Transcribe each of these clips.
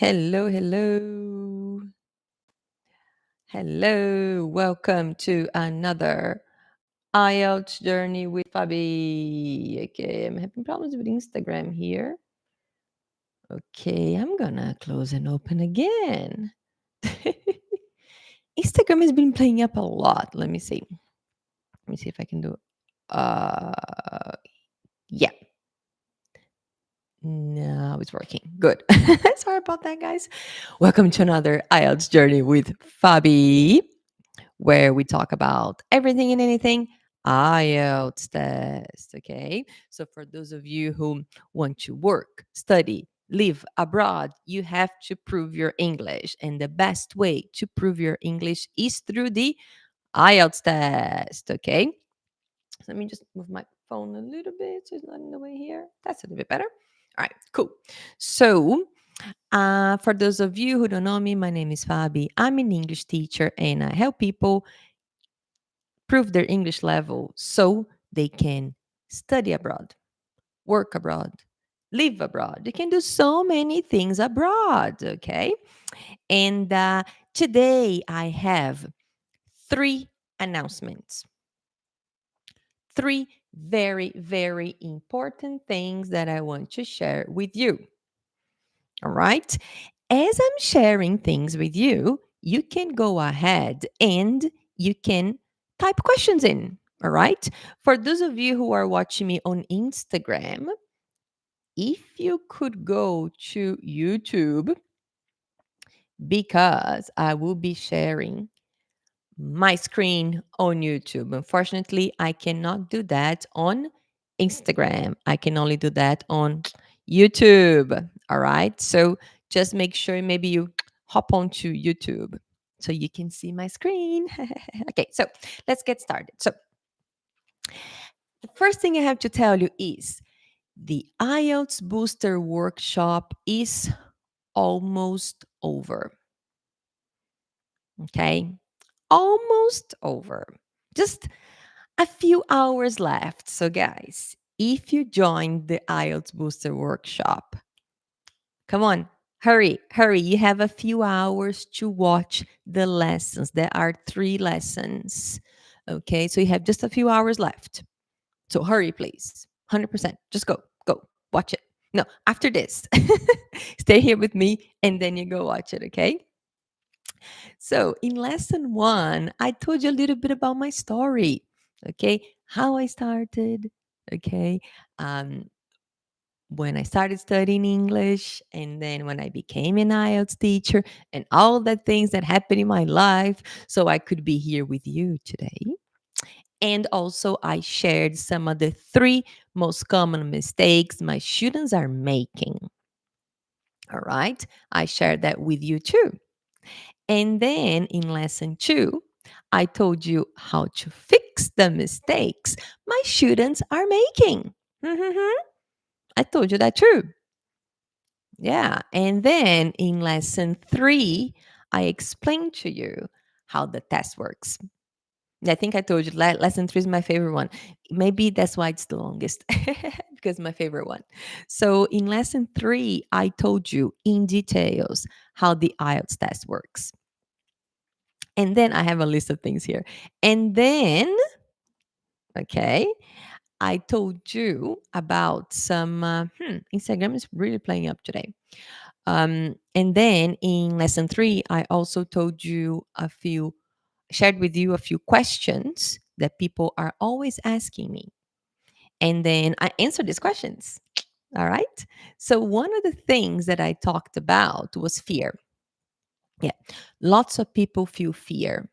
Hello, hello. Hello. Welcome to another Ielts journey with Fabi. Okay, I'm having problems with Instagram here. Okay, I'm gonna close and open again. Instagram has been playing up a lot. Let me see. Let me see if I can do. Yeah. Now it's working. Good. Sorry about that, guys. Welcome to another IELTS journey with Fabi, where we talk about everything and anything IELTS test. Okay. So, for those of you who want to work, study, live abroad, you have to prove your English. And the best way to prove your English is through the IELTS test. Okay. So let me just move my phone a little bit so it's not in the way here. That's a little bit better. All right, cool. So, for those of you who don't know me, my name is Fabi. I'm an English teacher and I help people prove their English level so they can study abroad, work abroad, live abroad. They can do so many things abroad, okay? And today I have three announcements. Three very, very important things that I want to share with you. All right. As I'm sharing things with you, you can go ahead and you can type questions in. All right. For those of you who are watching me on Instagram, if you could go to YouTube, because I will be sharing my screen on YouTube. Unfortunately, I cannot do that on Instagram. I can only do that on YouTube. All right. So just make sure maybe you hop onto YouTube so you can see my screen. Okay. So let's get started. So the first thing I have to tell you is the IELTS Booster Workshop is almost over. Okay. Almost over. Just a few hours left. So, guys, if you joined the IELTS Booster Workshop, come on, hurry, hurry. You have a few hours to watch the lessons. There are 3 lessons. Okay, so you have just a few hours left. So, hurry, please. 100%. Just go, go, watch it. No, after this, stay here with me and then you go watch it, okay? So, in lesson 1, I told you a little bit about my story, okay? How I started, okay? Um, when I started studying English, and then when I became an IELTS teacher, and all the things that happened in my life, so I could be here with you today. And also, I shared some of the 3 most common mistakes my students are making. All right, I shared that with you too. And then in lesson 2, I told you how to fix the mistakes my students are making. Mhm. I told you that too. Yeah. And then in lesson 3, I explained to you how the test works. I think I told you lesson 3 is my favorite one. Maybe that's why it's the longest because my favorite one. So in lesson 3, I told you in details how the IELTS test works. And then I have a list of things here. And then, okay, I told you about some, Instagram is really playing up today. And then in lesson 3, I also told you shared with you a few questions that people are always asking me. And then I answered these questions. All right. So one of the things that I talked about was fear. Yeah. Lots of people feel fear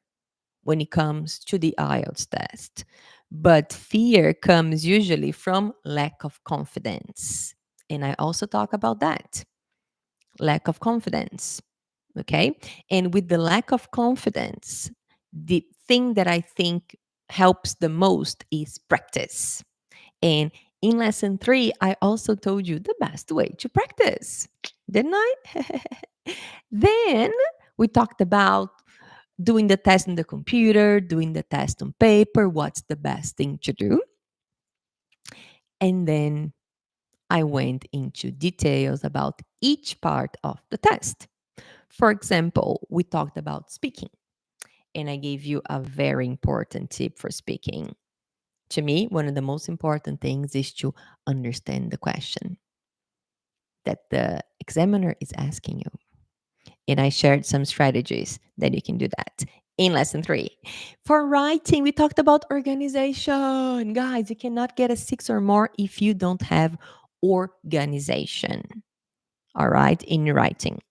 when it comes to the IELTS test. But fear comes usually from lack of confidence. And I also talk about that lack of confidence. Okay. And with the lack of confidence, the thing that I think helps the most is practice. And in lesson 3, I also told you the best way to practice, didn't I? Then we talked about doing the test on the computer, doing the test on paper, what's the best thing to do. And then I went into details about each part of the test. For example, we talked about speaking, and I gave you a very important tip for speaking. To me, one of the most important things is to understand the question that the examiner is asking you. And I shared some strategies that you can do that in lesson 3. For writing, we talked about organization. Guys, you cannot get a 6 or more if you don't have organization. All right, in writing.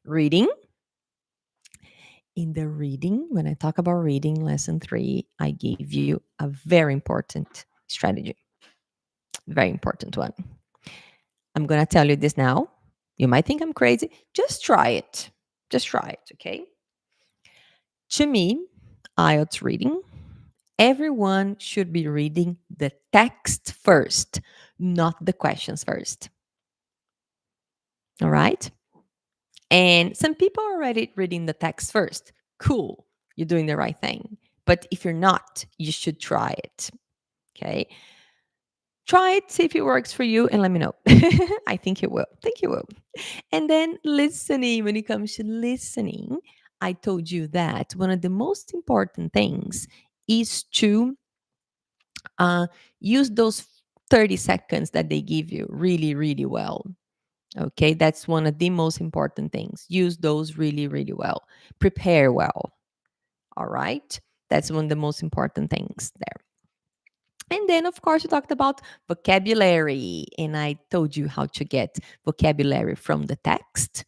Reading. In the reading, when I talk about reading lesson 3, I gave you a very important strategy. Very important one. I'm going to tell you this now. You might think I'm crazy. Just try it. Just try it, okay? To me, IELTS reading, everyone should be reading the text first, not the questions first. All right? And some people are already reading the text first. Cool. You're doing the right thing. But if you're not, you should try it. Okay? Try it, see if it works for you, and let me know. I think it will. Think it will. And then listening, when it comes to listening, I told you that one of the most important things is to uh, use those 30 seconds that they give you really, really well. Okay, that's one of the most important things. Use those really, really well. Prepare well. All right, that's one of the most important things there. And then, of course, we talked about vocabulary, and I told you how to get vocabulary from the text.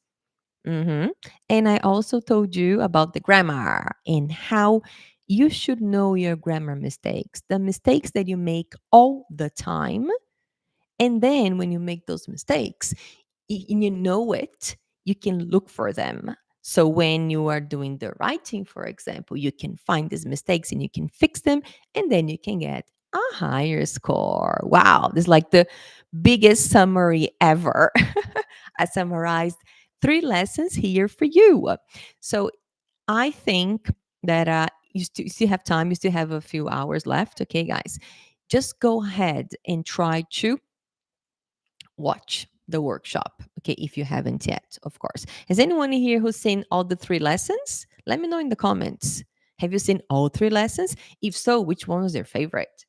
And I also told you about the grammar and how you should know your grammar mistakes, the mistakes that you make all the time. And then when you make those mistakes, and you know it, you can look for them. So when you are doing the writing, for example, you can find these mistakes and you can fix them, and then you can get a higher score. Wow, this is like the biggest summary ever. I summarized 3 lessons here for you. So I think that you still have time, you still have a few hours left. Okay, guys, just go ahead and try to watch the workshop. Okay, if you haven't yet, of course. Has anyone here who's seen all the 3 lessons? Let me know in the comments. Have you seen all 3 lessons? If so, which one was your favorite?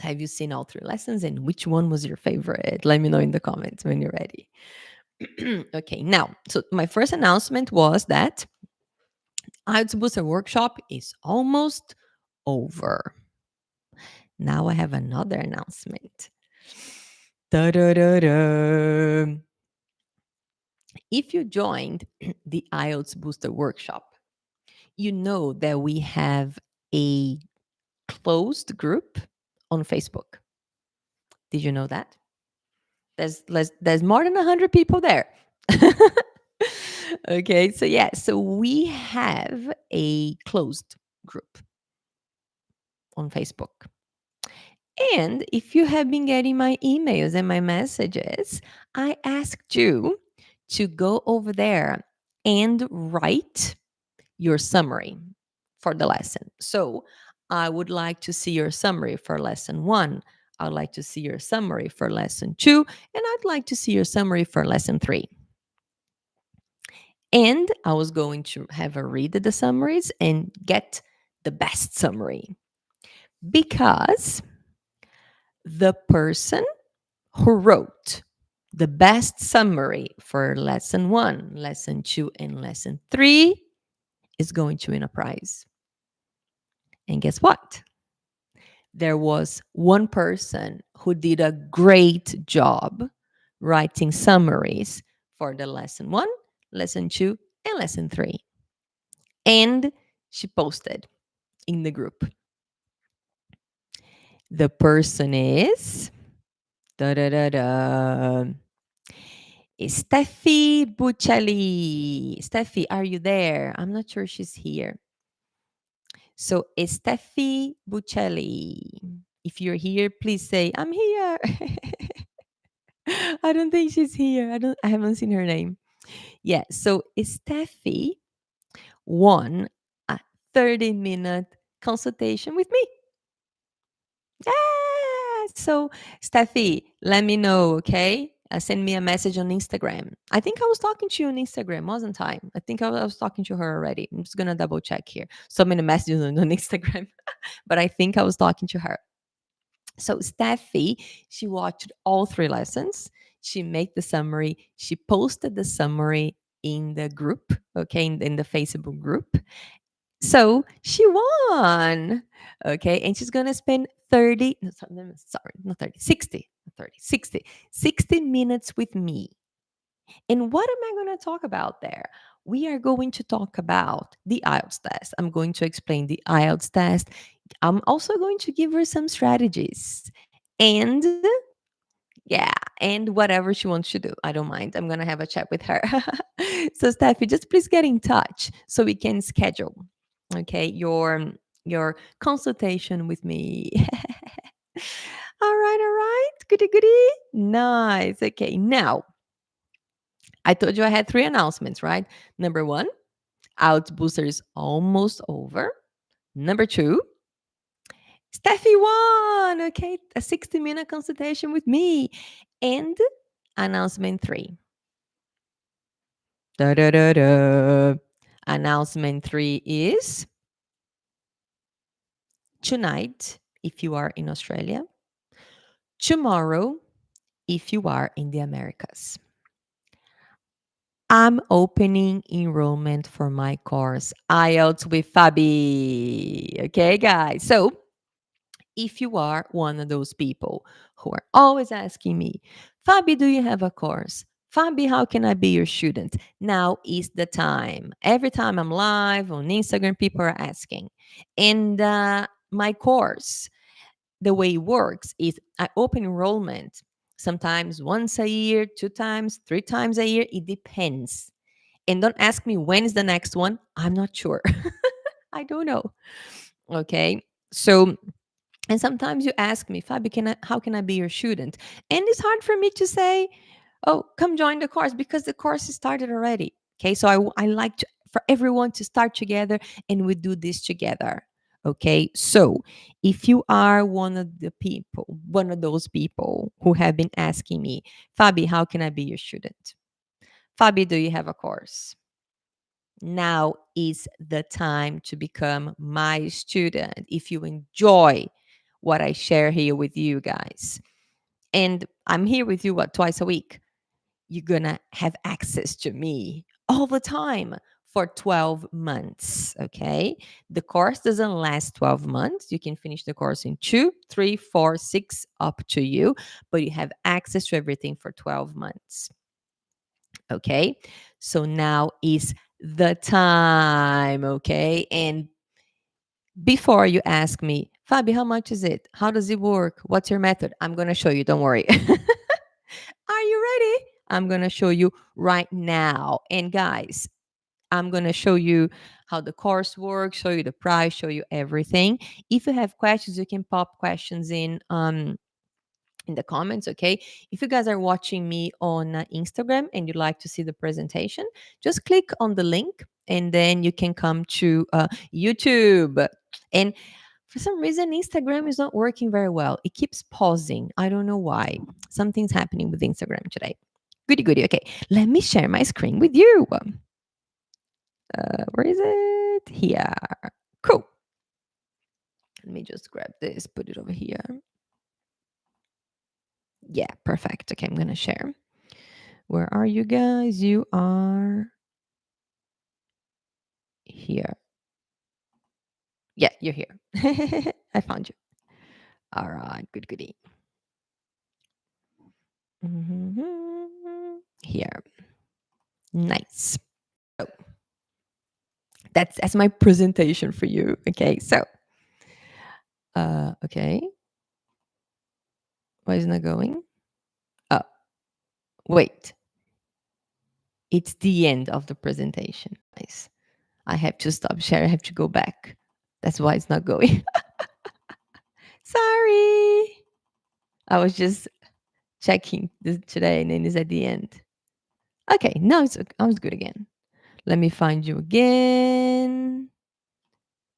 Have you seen all 3 lessons and which one was your favorite? Let me know in the comments when you're ready. Okay, now, so my first announcement was that IELTS Booster Workshop is almost over. Now I have another announcement. Da-da-da-da. If you joined the IELTS Booster Workshop, you know that we have a closed group on Facebook. Did you know that? There's more than 100 people there. Okay, so yeah, so we have a closed group on Facebook. And if you have been getting my emails and my messages, I asked you to go over there and write your summary for the lesson. So I would like to see your summary for lesson 1. I'd like to see your summary for lesson 2. And I'd like to see your summary for lesson 3. And I was going to have a read of the summaries and get the best summary. Because the person who wrote the best summary for lesson 1, lesson 2, and lesson 3 is going to win a prize. And guess what? There was one person who did a great job writing summaries for the lesson 1, lesson 2, and lesson 3. And she posted in the group. The person is da da da da. Steffi Bucciali. Steffi, are you there? I'm not sure she's here. So Steffi Bucciali. If you're here, please say, I'm here. I don't think she's here. I haven't seen her name. Yeah. So Steffi won a 30-minute consultation with me. So, Steffi, let me know, okay? Send me a message on Instagram. I think I was talking to you on Instagram, wasn't I? I think I was talking to her already. I'm just gonna double check here. So many messages on Instagram, but I think I was talking to her. So Steffi, she watched all three lessons. She made the summary. She posted the summary in the group, okay, in the Facebook group. So she won. Okay. And she's going to spend 30, no, sorry, not 30, 60, not 30, 60, 60 minutes with me. And what am I going to talk about there? We are going to talk about the IELTS test. I'm going to explain the IELTS test. I'm also going to give her some strategies. And yeah, and whatever she wants to do. I don't mind. I'm going to have a chat with her. So, Steffi, just please get in touch so we can schedule, okay, your consultation with me. All right. Goody, goody. Nice. Okay, now I told you I had three announcements, right? Number one, Out Booster is almost over. Number two, Steffi won. Okay, a 60-minute consultation with me. And announcement three. Da, da, da, da. Announcement three is tonight, if you are in Australia, tomorrow, if you are in the Americas. I'm opening enrollment for my course, IELTS with Fabi. Okay, guys. So, if you are one of those people who are always asking me, Fabi, do you have a course? Fabi, how can I be your student? Now is the time. Every time I'm live on Instagram, people are asking. And my course, the way it works is I open enrollment sometimes once a year, two times, three times a year. It depends. And don't ask me when is the next one. I'm not sure. I don't know. Okay. So, and sometimes you ask me, Fabi, how can I be your student? And it's hard for me to say, oh, come join the course because the course is started already. Okay. So I like for everyone to start together and we do this together. Okay. So if you are one of those people who have been asking me, Fabi, how can I be your student? Fabi, do you have a course? Now is the time to become my student if you enjoy what I share here with you guys. And I'm here with you, twice a week. You're going to have access to me all the time for 12 months. Okay. The course doesn't last 12 months. You can finish the course in 2, 3, 4, 6, up to you, but you have access to everything for 12 months. Okay. So now is the time. Okay. And before you ask me, Fabi, how much is it? How does it work? What's your method? I'm going to show you. Don't worry. Are you ready? I'm going to show you right now. And guys, I'm going to show you how the course works, show you the price, show you everything. If you have questions, you can pop questions in the comments, okay? If you guys are watching me on Instagram and you'd like to see the presentation, just click on the link and then you can come to YouTube. And for some reason, Instagram is not working very well. It keeps pausing. I don't know why. Something's happening with Instagram today. Goody, goody. Okay, let me share my screen with you. Where is it? Here. Cool. Let me just grab this, put it over here. Yeah, perfect. Okay, I'm going to share. Where are you guys? You are here. Yeah, you're here. I found you. All right, good, goody. Here. Nice. So that's my presentation for you. Okay, so okay. Why isn't it going? Oh, wait. It's the end of the presentation. Nice. I have to stop share. I have to go back. That's why it's not going. Sorry. I was just checking this today and then it's at the end. Okay, now I was good again. Let me find you again.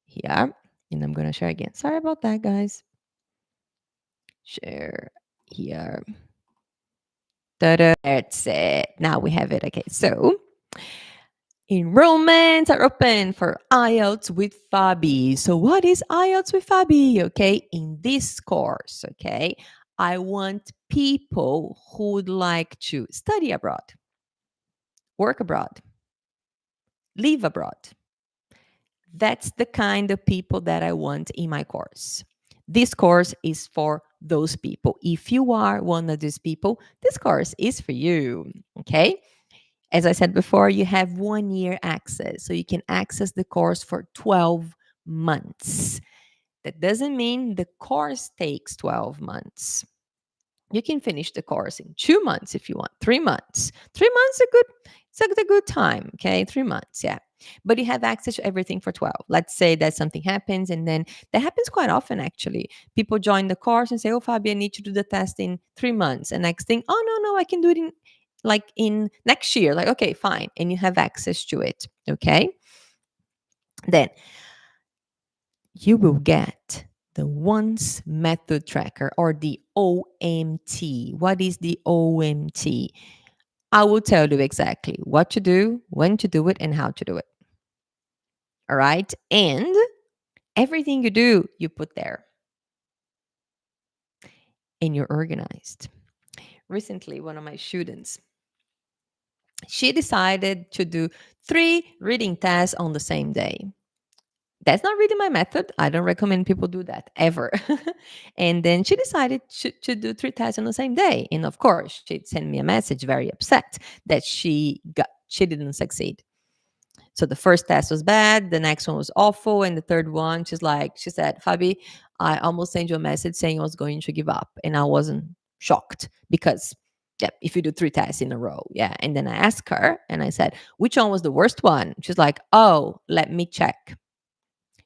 Here. And I'm going to share again. Sorry about that, guys. Share here. Ta-da. That's it. Now we have it. Okay, so enrollments are open for IELTS with Fabi. So, what is IELTS with Fabi? Okay, in this course, okay, I want people who would like to study abroad, work abroad, live abroad. That's the kind of people that I want in my course. This course is for those people. If you are one of these people, this course is for you. Okay. As I said before, you have 1 year access. So you can access the course for 12 months. That doesn't mean the course takes 12 months. You can finish the course in 2 months if you want, 3 months. 3 months a good, it's a good time. Okay. 3 months. Yeah. But you have access to everything for 12. Let's say that something happens, and then that happens quite often actually. People join the course and say, oh, Fabi, I need to do the test in 3 months. And next thing, oh, no, I can do it in next year. Like, okay, fine. And you have access to it. Okay. Then you will get the once method tracker, or the OMT. What is the OMT? I will tell you exactly what to do, when to do it, and how to do it. All right. And everything you do, you put there, and you're organized. Recently, one of my students, she decided to do 3 reading tests on the same day. That's not really my method. I don't recommend people do that ever. And then she decided to do 3 tests on the same day. And of course, she sent me a message very upset that she didn't succeed. So the first test was bad, the next one was awful, and the third one, she said, Fabi, I almost sent you a message saying I was going to give up. And I wasn't shocked because, yeah, if you do 3 tests in a row, yeah. And then I asked her and I said, which one was the worst one? She's like, oh, let me check.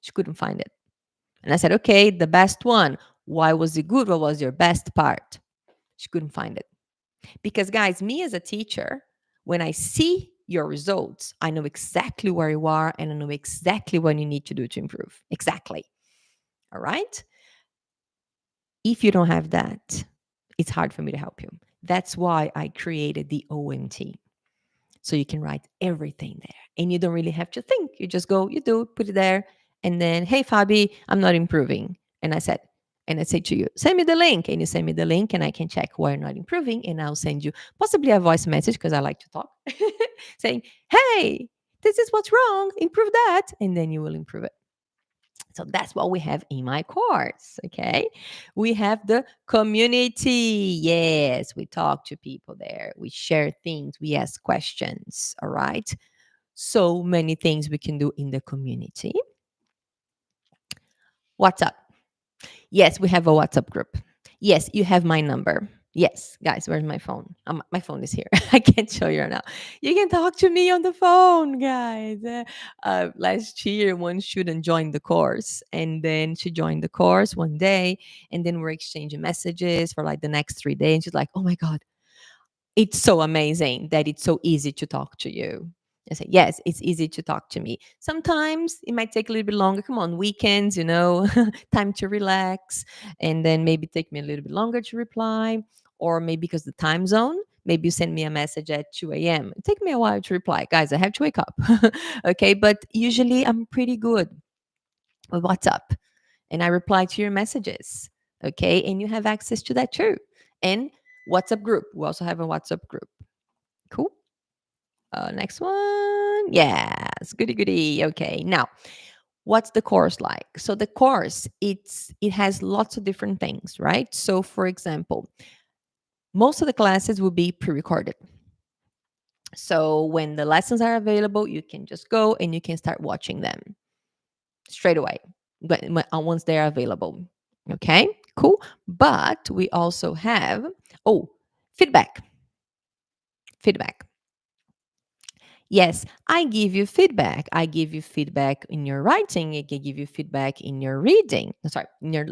She couldn't find it. And I said, okay, the best one. Why was it good? What was your best part? She couldn't find it. Because, guys, me as a teacher, when I see your results, I know exactly where you are and I know exactly what you need to do to improve. Exactly. All right. If you don't have that, it's hard for me to help you. That's why I created the OMT. So you can write everything there and you don't really have to think. You just go, you do, put it there. And then, hey, Fabi, I'm not improving. And I say to you, send me the link. And you send me the link and I can check why you're not improving. And I'll send you possibly a voice message because I like to talk saying, hey, this is what's wrong. Improve that. And then you will improve it. So that's what we have in my course. Okay. We have the community. Yes, we talk to people there. We share things. We ask questions. All right. So many things we can do in the community. WhatsApp. Yes, we have a WhatsApp group. Yes, you have my number. Yes, guys, where's my phone? My phone is here. I can't show you right now. You can talk to me on the phone, guys. Last year, one student joined the course, and then she joined the course one day, and then we're exchanging messages for like the next 3 days. And she's like, "Oh my god, it's so amazing that it's so easy to talk to you." I say, yes, it's easy to talk to me. Sometimes it might take a little bit longer. Come on, weekends, time to relax. And then maybe take me a little bit longer to reply. Or maybe because the time zone, maybe you send me a message at 2 a.m. It take me a while to reply. Guys, I have to wake up. Okay, but usually I'm pretty good with WhatsApp and I reply to your messages. Okay, and you have access to that too. And WhatsApp group. We also have a WhatsApp group. Cool. Next one. Yes, goody goody. Okay, now what's the course like? So the course, it has lots of different things, right? So for example, most of the classes will be pre-recorded. So when the lessons are available, you can just go and you can start watching them straight away once they are available. Okay, cool. But we also have, feedback. Feedback. Yes, I give you feedback. I give you feedback in your writing. I can give you feedback in your reading. Sorry, in your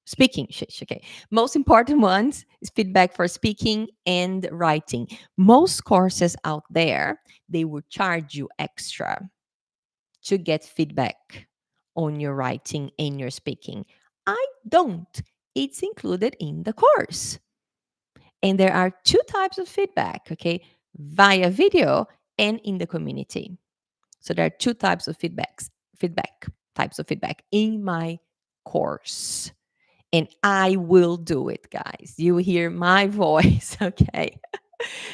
speaking. Okay. Most important ones is feedback for speaking and writing. Most courses out there, they will charge you extra to get feedback on your writing and your speaking. I don't. it's included in the course. And there are two types of feedback, okay, via video and in the community. So there are two types of types of feedback in my course. And I will do it, guys. You hear my voice, okay?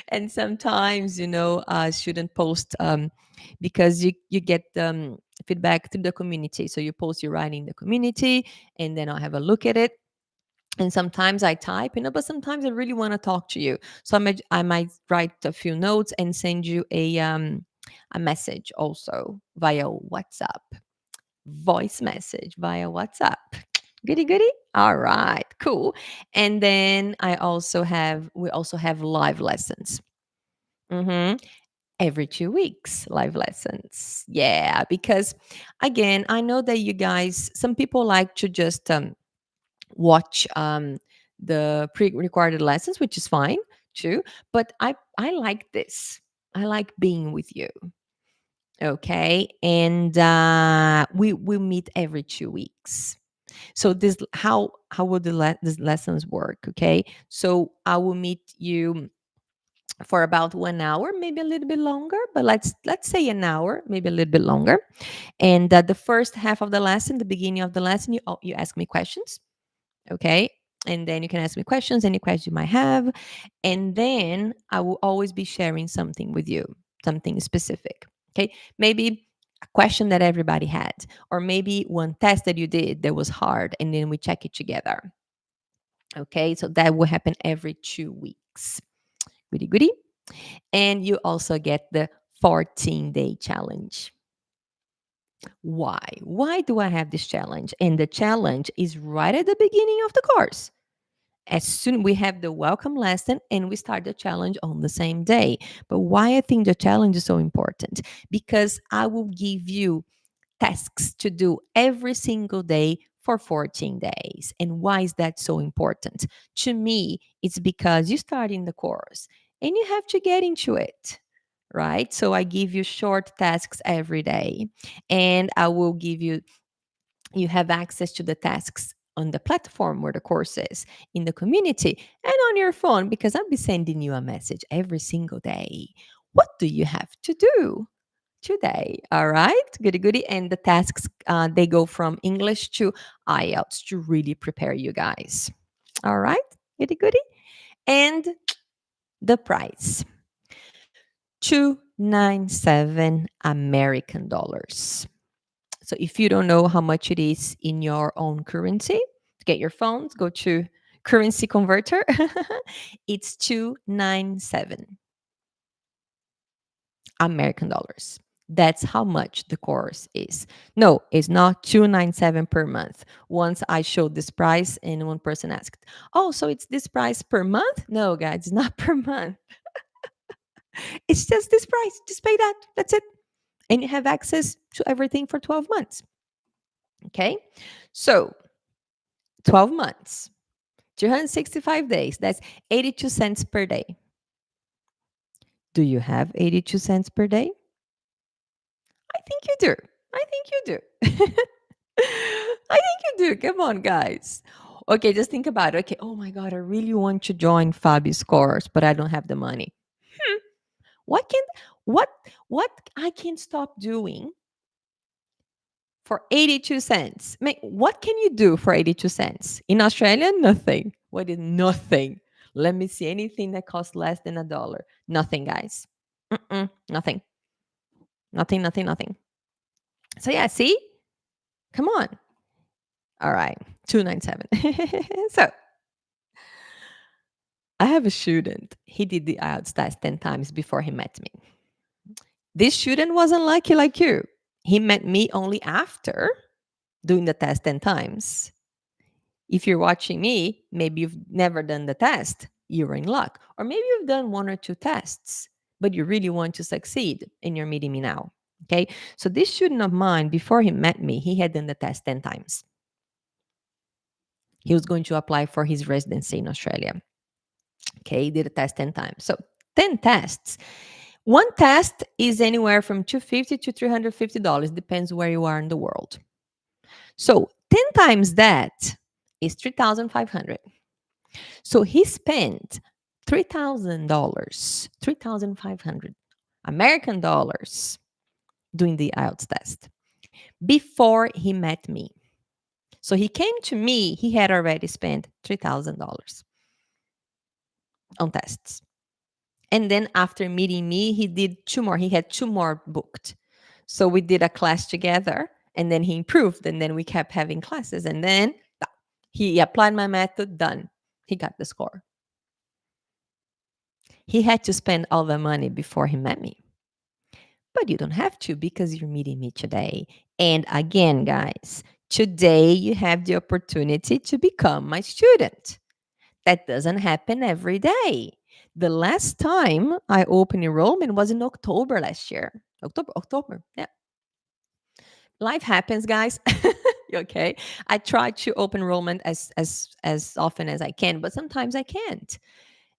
And sometimes, I shouldn't post because you get feedback through the community. So you post your writing in the community, and then I'll have a look at it. And sometimes I type, but sometimes I really want to talk to you. So I might write a few notes and send you a message also via WhatsApp, voice message via WhatsApp. Goody goody. All right, cool. And then we also have live lessons. hmm Every 2 weeks, live lessons. Yeah, because again, I know that you guys, some people like to just watch the pre-recorded lessons, which is fine too. But I like this. I like being with you. Okay, and we meet every 2 weeks. So this how will these lessons work? Okay, so I will meet you for about 1 hour, maybe a little bit longer, but let's say an hour, maybe a little bit longer. And the first half of the lesson, the beginning of the lesson, you ask me questions, okay? And then you can ask me questions, any questions you might have, and then I will always be sharing something with you, something specific, okay? Maybe a question that everybody had, or maybe one test that you did that was hard, and then we check it together. Okay, so that will happen every 2 weeks. Goody goody. And you also get the 14-day challenge. Why? Why do I have this challenge? And the challenge is right at the beginning of the course. As soon we have the welcome lesson and we start the challenge on the same day. But why I think the challenge is so important? Because I will give you tasks to do every single day for 14 days. And why is that so important? To me, it's because you start in the course and you have to get into it, right? So I give you short tasks every day, and I will give you have access to the tasks on the platform where the course is, in the community, and on your phone, because I'll be sending you a message every single day. What do you have to do today? All right, goody goody. And the tasks, they go from English to Ielts to really prepare you guys. All right, goody goody. And the price, 297 American dollars. So if you don't know how much it is in your own currency, get your phones, go to currency converter. It's 297 American dollars. That's how much the course is. No, it's not 297 per month. Once I showed this price and one person asked, "Oh, so it's this price per month?" No, guys, it's not per month. It's just this price. Just pay that. That's it. And you have access to everything for 12 months. Okay? So, 12 months, 365 days. That's 82 cents per day. Do you have 82 cents per day? I think you do. I think you do. I think you do. Come on, guys. Okay, just think about it. Okay, oh my God, I really want to join Fabi's course, but I don't have the money. Hmm. What can what what I can stop doing for 82 cents? What can you do for 82 cents? In Australia, nothing. What is nothing? Let me see anything that costs less than $1. Nothing, guys. Nothing. Nothing, nothing, nothing. So yeah, see? Come on. All right. 297. So I have a student. He did the IELTS test 10 times before he met me. This student wasn't lucky like you. He met me only after doing the test 10 times. If you're watching me, maybe you've never done the test. You're in luck. Or maybe you've done one or two tests, but you really want to succeed and you're meeting me now. Okay. So this student of mine, before he met me, he had done the test 10 times. He was going to apply for his residency in Australia. Okay. He did a test 10 times. So 10 tests. One test is anywhere from $250 to $350. Depends where you are in the world. So 10 times that is $3,500. So he spent $3,000, 3,500 American dollars doing the IELTS test before he met me. So he came to me, he had already spent $3,000 on tests. And then after meeting me, he did two more. He had two more booked. So we did a class together and then he improved. And then we kept having classes. And then he applied my method, done. He got the score. He had to spend all the money before he met me. But you don't have to because you're meeting me today. And again, guys, today you have the opportunity to become my student. That doesn't happen every day. The last time I opened enrollment was in October last year. October. Yeah. Life happens, guys. Okay. I try to open enrollment as often as I can, but sometimes I can't.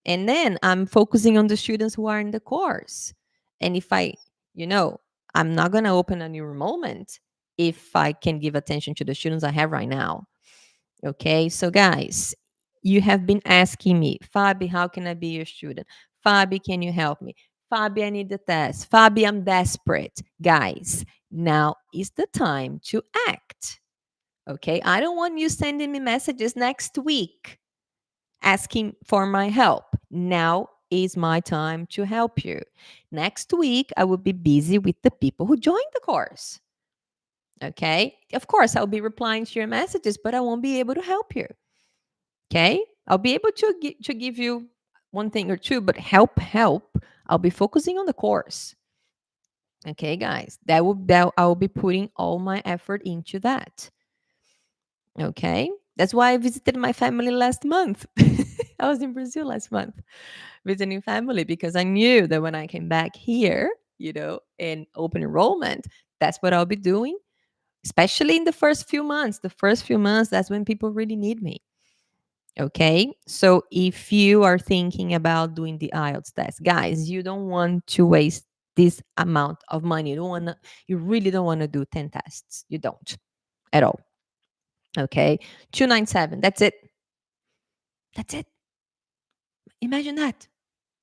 And then I'm focusing on the students who are in the course. And if you know, I'm not going to open a new enrollment if I can give attention to the students I have right now. Okay. So, guys, you have been asking me, Fabi, how can I be your student? Fabi, can you help me? Fabi, I need the test. Fabi, I'm desperate. Guys, now is the time to act. Okay. I don't want you sending me messages next week asking for my help. Now is my time to help you. Next week, I will be busy with the people who joined the course. Okay. Of course, I'll be replying to your messages, but I won't be able to help you. Okay. I'll be able to give you one thing or two, but help. I'll be focusing on the course. Okay, guys. That I will be putting all my effort into that. Okay. That's why I visited my family last month. I was in Brazil last month visiting family because I knew that when I came back here, in open enrollment, that's what I'll be doing, especially in the first few months. The first few months, that's when people really need me. Okay. So if you are thinking about doing the IELTS test, guys, you don't want to waste this amount of money. You really don't want to do 10 tests. You don't at all. Okay. 297. That's it. That's it. Imagine that.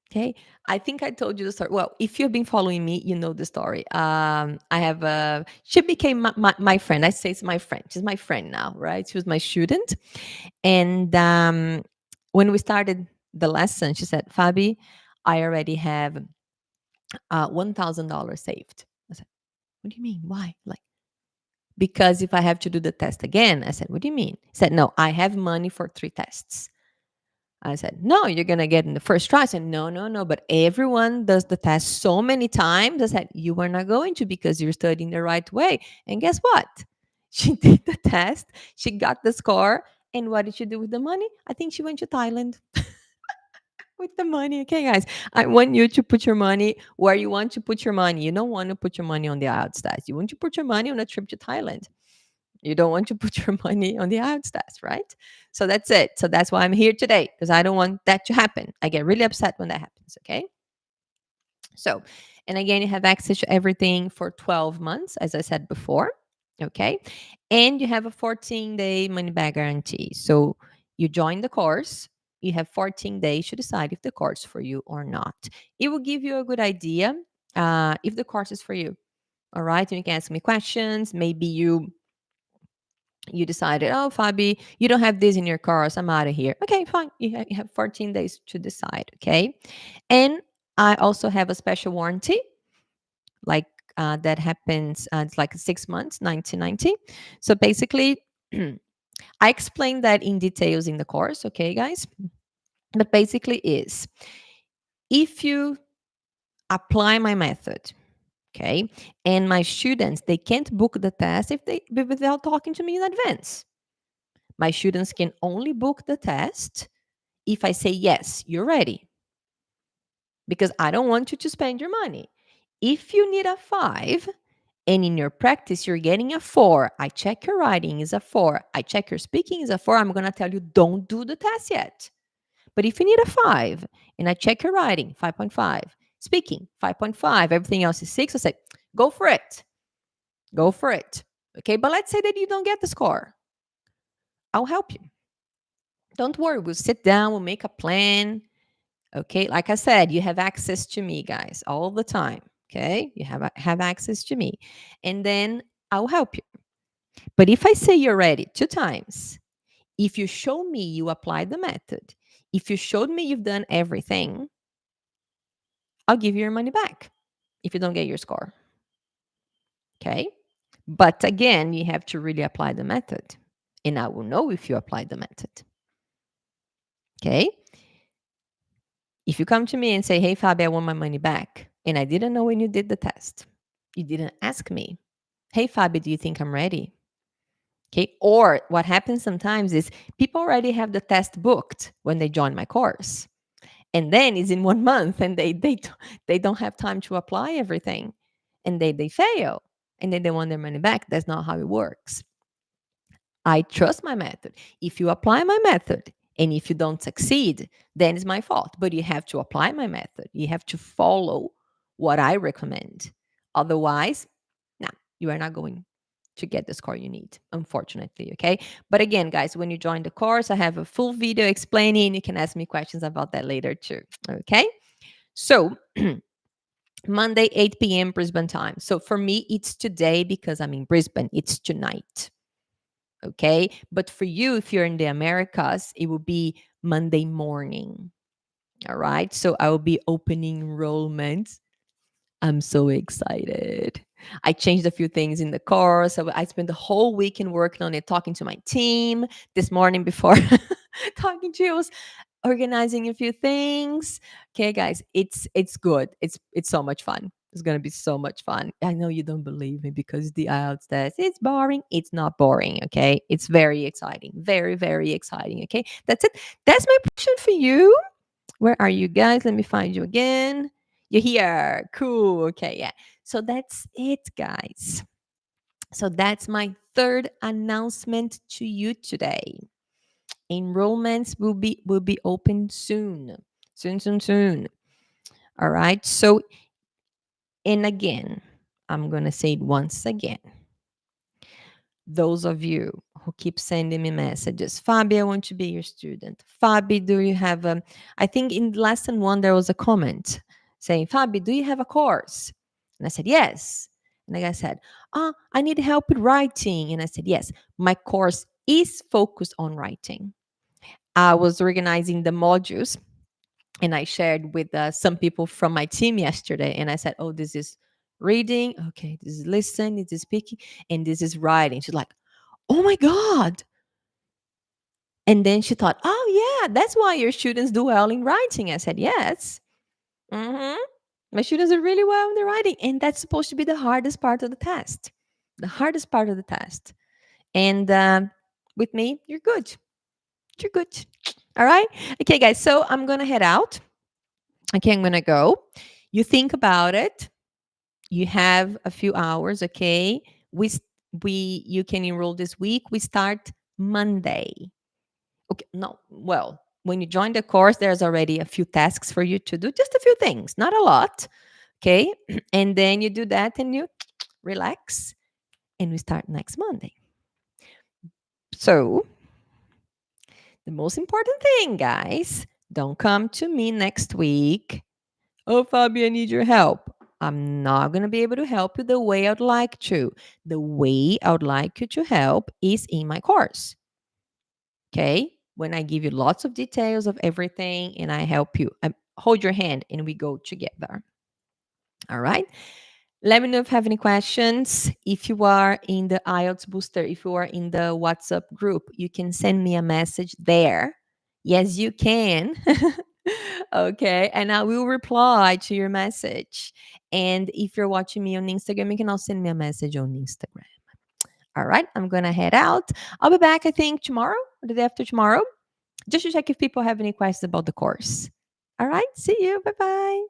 Okay. I think I told you the story. Well, if you've been following me, you know the story. She became my friend. I say it's my friend. She's my friend now, right? She was my student. And when we started the lesson, she said, Fabi, I already have $1,000 saved. I said, what do you mean? Why? Like, because if I have to do the test again, I said, what do you mean? He said, no, I have money for 3 tests. I said, no, you're going to get in the first try. I said, no, but everyone does the test so many times. I said, you are not going to because you're studying the right way. And guess what? She did the test. She got the score. And what did she do with the money? I think she went to Thailand with the money. Okay, guys, I want you to put your money where you want to put your money. You don't want to put your money on the IELTS test. You want to put your money on a trip to Thailand. You don't want to put your money on the IELTS test, right? So that's it. So that's why I'm here today because I don't want that to happen. I get really upset when that happens. Okay. So, and again, you have access to everything for 12 months, as I said before. Okay. And you have a 14-day money back guarantee. So you join the course, you have 14 days to decide if the course is for you or not. It will give you a good idea if the course is for you. All right. And you can ask me questions. Maybe you decided, oh, Fabi, you don't have this in your course. I'm out of here. Okay, fine. You have 14 days to decide. Okay. And I also have a special warranty, like that happens, it's like 6 months, 1990. So basically, I explained that in details in the course. Okay, guys. But basically is if you apply my method, okay, and my students, they can't book the test without talking to me in advance. My students can only book the test if I say, yes, you're ready. Because I don't want you to spend your money. If you need a 5 and in your practice you're getting a 4, I check your writing is a 4, I check your speaking is a 4, I'm going to tell you don't do the test yet. But if you need a 5 and I check your writing, 5.5, speaking, 5.5, everything else is 6, I say, go for it. Go for it. Okay, but let's say that you don't get the score. I'll help you. Don't worry, we'll sit down, we'll make a plan. Okay, like I said, you have access to me, guys, all the time. Okay, you have access to me, and then I'll help you. But if I say you're ready 2 times, if you show me you applied the method, if you showed me you've done everything, I'll give you your money back if you don't get your score. Okay, but again, you have to really apply the method, and I will know if you applied the method. Okay. If you come to me and say, hey, Fabi, I want my money back, and I didn't know when you did the test, you didn't ask me, hey, Fabi, do you think I'm ready? Okay. Or what happens sometimes is people already have the test booked when they join my course. And then it's in 1 month and they don't have time to apply everything. And they fail. And then they want their money back. That's not how it works. I trust my method. If you apply my method and if you don't succeed, then it's my fault. But you have to apply my method. You have to follow what I recommend. Otherwise, no, you are not going to get the score you need, unfortunately. Okay. But again, guys, when you join the course, I have a full video explaining. You can ask me questions about that later too. Okay. So, Monday, 8 p.m. Brisbane time. So for me, it's today because I'm in Brisbane. It's tonight. Okay. But for you, if you're in the Americas, it will be Monday morning. All right. So I will be opening enrollment. I'm so excited. I changed a few things in the course. So I spent the whole weekend working on it, talking to my team this morning before talking to you. I was organizing a few things. Okay, guys, it's good. It's so much fun. It's gonna be so much fun. I know you don't believe me because the IELTS test it's boring. It's not boring. Okay, it's very exciting. Very very exciting. Okay, that's it. That's my question for you. Where are you guys? Let me find you again. You're here. Cool. Okay, yeah. So that's it, guys. So that's my third announcement to you today. Enrollments will be open soon. Soon. All right. So, and again, I'm gonna say it once again. Those of you who keep sending me messages, Fabi, I want to be your student. Fabi, do you have a? I think in lesson 1 there was a comment saying, Fabi, do you have a course? And I said, yes. And the guy said, I need help with writing. And I said, yes, my course is focused on writing. I was organizing the modules and I shared with some people from my team yesterday. And I said, oh, this is reading. Okay, this is listening, this is speaking, and this is writing. She's like, oh my God. And then she thought, oh, yeah, that's why your students do well in writing. I said, yes. Mm-hmm. My students are really well in the writing. And that's supposed to be the hardest part of the test. The hardest part of the test. And with me, you're good. You're good. All right. Okay, guys. So I'm going to head out. Okay, I'm going to go. You think about it. You have a few hours. Okay. You can enroll this week. We start Monday. Okay. No. Well, when you join the course, there's already a few tasks for you to do. Just a few things, not a lot. Okay. And then you do that and you relax and we start next Monday. So the most important thing, guys, don't come to me next week. Oh, Fabi, I need your help. I'm not going to be able to help you the way I'd like to. The way I would like you to help is in my course. Okay? When I give you lots of details of everything and I help you, I hold your hand and we go together. All right? Let me know if you have any questions. If you are in the IELTS Booster, if you are in the WhatsApp group, you can send me a message there. Yes, you can. Okay. And I will reply to your message. And if you're watching me on Instagram, you can also send me a message on Instagram. All right. I'm going to head out. I'll be back, I think, tomorrow or the day after tomorrow, just to check if people have any questions about the course. All right. See you. Bye bye.